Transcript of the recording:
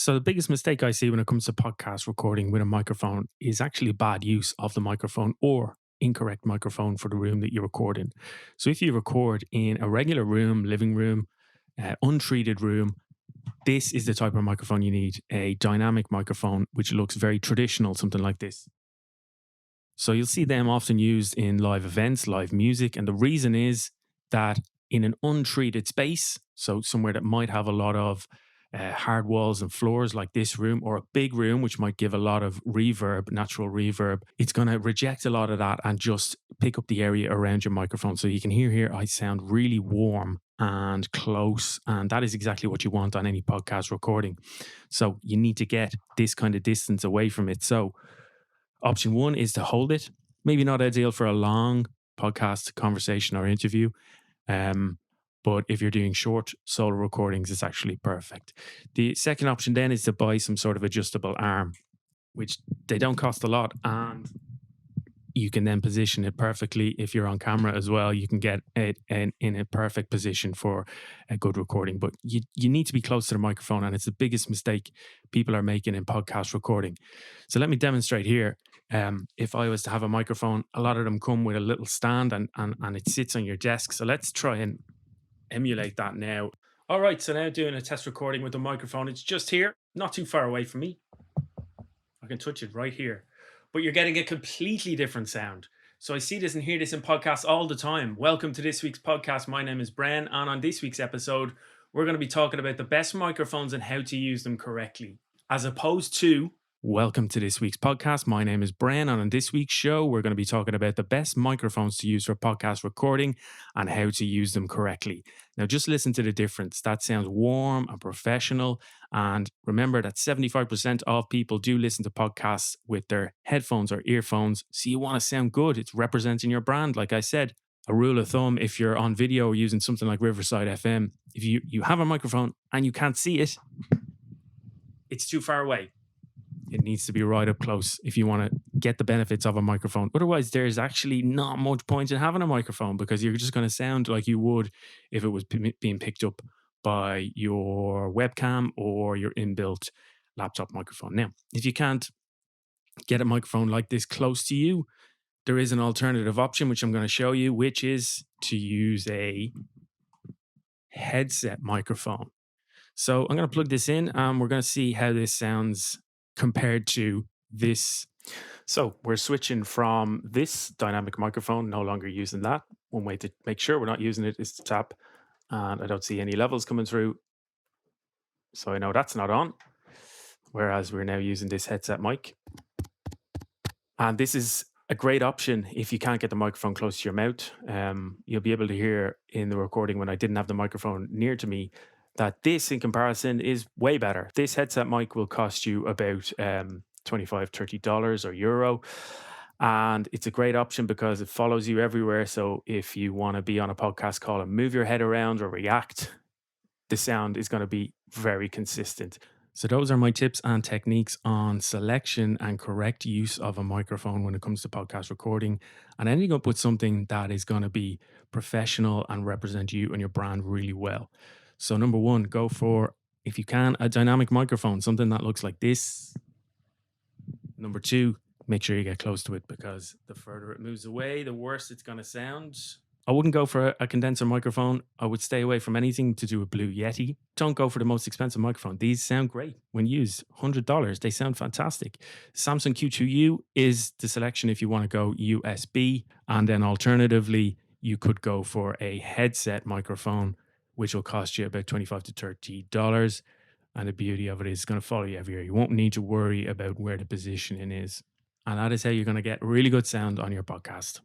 So the biggest mistake I see when it comes to podcast recording with a microphone is actually bad use of the microphone or incorrect microphone for the room that you record in. So if you record in a regular room, living room, untreated room, this is the type of microphone you need, a dynamic microphone which looks very traditional, something like this. So you'll see them often used in live events, live music, and the reason is that in an untreated space, so somewhere that might have a lot of hard walls and floors like this room, or a big room which might give a lot of reverb, natural reverb, it's going to reject a lot of that and just pick up the area around your microphone. So you can hear here, I sound really warm and close, and that is exactly what you want on any podcast recording. So you need to get this kind of distance away from it. So option one is to hold it. Maybe not ideal for a long podcast conversation or interview. But if you're doing short solo recordings, it's actually perfect. The second option then is to buy some sort of adjustable arm, which they don't cost a lot. And you can then position it perfectly. If you're on camera as well, you can get it in a perfect position for a good recording. But you need to be close to the microphone, and it's the biggest mistake people are making in podcast recording. So let me demonstrate here. If I was to have a microphone, a lot of them come with a little stand and it sits on your desk. So let's try and emulate that now. All right, so now doing a test recording with the microphone. It's just here, not too far away from me. I can touch it right here, but you're getting a completely different sound. So I see this and hear this in podcasts all the time. Welcome to this week's podcast. My name is Bren, and on this week's episode, we're going to be talking about the best microphones and how to use them correctly, as opposed to welcome to this week's podcast. My name is Bren, and on this week's show, we're going to be talking about the best microphones to use for podcast recording and how to use them correctly. Now, just listen to the difference. That sounds warm and professional. And remember that 75% of people do listen to podcasts with their headphones or earphones. So you want to sound good. It's representing your brand. Like I said, a rule of thumb, if you're on video or using something like Riverside FM, if you have a microphone and you can't see it, it's too far away. It needs to be right up close if you want to get the benefits of a microphone. Otherwise, there's actually not much point in having a microphone because you're just going to sound like you would if it was being picked up by your webcam or your inbuilt laptop microphone. Now, if you can't get a microphone like this close to you, there is an alternative option, which I'm going to show you, which is to use a headset microphone. So I'm going to plug this in and we're going to see how this sounds compared to this. So we're switching from this dynamic microphone, no longer using that. One way to make sure we're not using it is to tap, and I don't see any levels coming through. So I know that's not on. Whereas we're now using this headset mic. And this is a great option if you can't get the microphone close to your mouth. You'll be able to hear in the recording when I didn't have the microphone near to me that this in comparison is way better. This headset mic will cost you about $25, $30 or euro. And it's a great option because it follows you everywhere. So if you want to be on a podcast call and move your head around or react, the sound is going to be very consistent. So those are my tips and techniques on selection and correct use of a microphone when it comes to podcast recording and ending up with something that is going to be professional and represent you and your brand really well. So number one, go for, if you can, a dynamic microphone, something that looks like this. Number two, make sure you get close to it because the further it moves away, the worse it's going to sound. I wouldn't go for a condenser microphone. I would stay away from anything to do with Blue Yeti. Don't go for the most expensive microphone. These sound great when used. $100. They sound fantastic. Samsung Q2U is the selection if you want to go USB. And then alternatively, you could go for a headset microphone, which will cost you about $25 to $30. And the beauty of it is it's going to follow you everywhere. You won't need to worry about where the positioning is. And that is how you're going to get really good sound on your podcast.